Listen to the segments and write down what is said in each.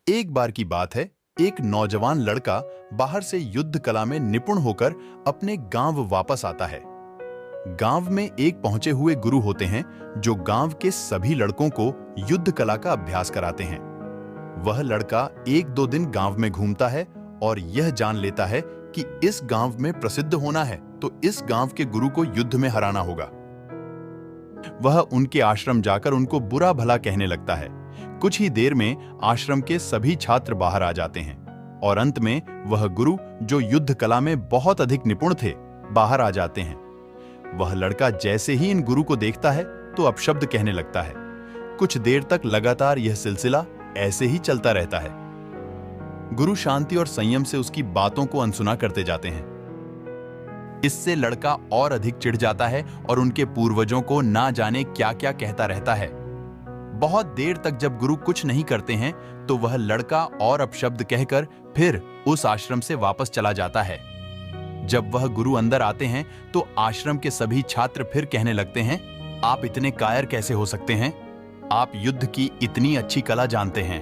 एक बार की बात है, एक नौजवान लड़का बाहर से युद्ध कला में निपुण होकर अपने गांव वापस आता है। गांव में एक पहुंचे हुए गुरु होते हैं जो गांव के सभी लड़कों को युद्ध कला का अभ्यास कराते हैं। वह लड़का एक दो दिन गांव में घूमता है और यह जान लेता है कि इस गांव में प्रसिद्ध होना है तो इस गांव के गुरु को युद्ध में हराना होगा। वह उनके आश्रम जाकर उनको बुरा भला कहने लगता है। कुछ ही देर में आश्रम के सभी छात्र बाहर आ जाते हैं और अंत में वह गुरु जो युद्ध कला में बहुत अधिक निपुण थे बाहर आ जाते हैं। वह लड़का जैसे ही इन गुरु को देखता है तो अपशब्द कहने लगता है। कुछ देर तक लगातार यह सिलसिला ऐसे ही चलता रहता है। गुरु शांति और संयम से उसकी बातों को अनसुना करते जाते हैं। इससे लड़का और अधिक चिढ़ जाता है और उनके पूर्वजों को ना जाने क्या क्या कहता रहता है। बहुत देर तक जब गुरु कुछ नहीं करते हैं तो वह लड़का और अपशब्द कहकर फिर उस आश्रम से वापस चला जाता है। जब वह गुरु अंदर आते हैं तो आश्रम के सभी छात्र फिर कहने लगते हैं, आप इतने कायर कैसे हो सकते हैं? आप युद्ध की इतनी अच्छी कला जानते हैं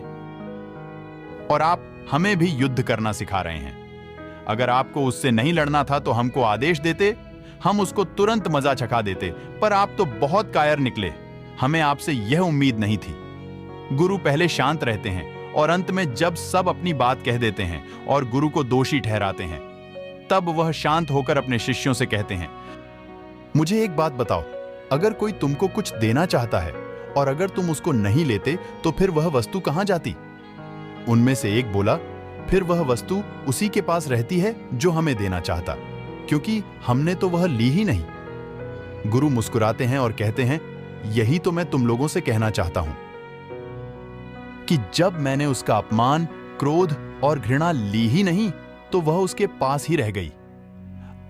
और आप हमें भी युद्ध करना सिखा रहे हैं। अगर आपको उससे नहीं लड़ना था तो हमको आदेश देते, हम उसको तुरंत मजा चखा देते, पर आप तो बहुत कायर निकले। हमें आपसे यह उम्मीद नहीं थी। गुरु पहले शांत रहते हैं और अंत में जब सब अपनी बात कह देते हैं और गुरु को दोषी ठहराते हैं, तब वह शांत होकर अपने शिष्यों से कहते हैं, मुझे एक बात बताओ, अगर कोई तुमको कुछ देना चाहता है और अगर तुम उसको नहीं लेते तो फिर वह वस्तु कहां जाती? उनमें से एक बोला, फिर वह वस्तु उसी के पास रहती है जो हमें देना चाहता, क्योंकि हमने तो वह ली ही नहीं। गुरु मुस्कुराते हैं और कहते हैं, यही तो मैं तुम लोगों से कहना चाहता हूं कि जब मैंने उसका अपमान, क्रोध और घृणा ली ही नहीं तो वह उसके पास ही रह गई।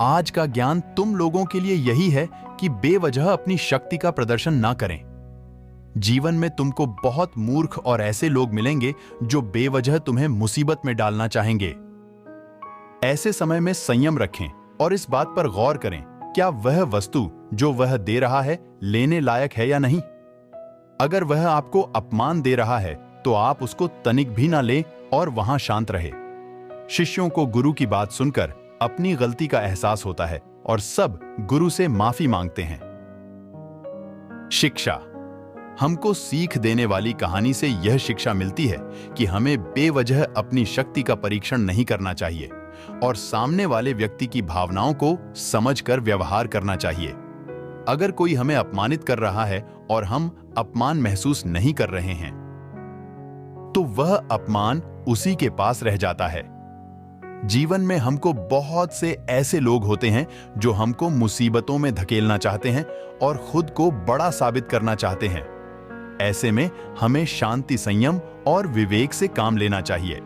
आज का ज्ञान तुम लोगों के लिए यही है कि बेवजह अपनी शक्ति का प्रदर्शन ना करें। जीवन में तुमको बहुत मूर्ख और ऐसे लोग मिलेंगे जो बेवजह तुम्हें मुसीबत में डालना चाहेंगे। ऐसे समय में संयम रखें और इस बात पर गौर करें, क्या वह वस्तु जो वह दे रहा है लेने लायक है या नहीं। अगर वह आपको अपमान दे रहा है तो आप उसको तनिक भी ना लें और वहां शांत रहे। शिष्यों को गुरु की बात सुनकर अपनी गलती का एहसास होता है और सब गुरु से माफी मांगते हैं। शिक्षा। हमको सीख देने वाली कहानी से यह शिक्षा मिलती है कि हमें बेवजह अपनी शक्ति का परीक्षण नहीं करना चाहिए और सामने वाले व्यक्ति की भावनाओं को समझकर व्यवहार करना चाहिए। अगर कोई हमें अपमानित कर रहा है और हम अपमान महसूस नहीं कर रहे हैं तो वह अपमान उसी के पास रह जाता है। जीवन में हमको बहुत से ऐसे लोग होते हैं जो हमको मुसीबतों में धकेलना चाहते हैं और खुद को बड़ा साबित करना चाहते हैं। ऐसे में हमें शांति, संयम और विवेक से काम लेना चाहिए।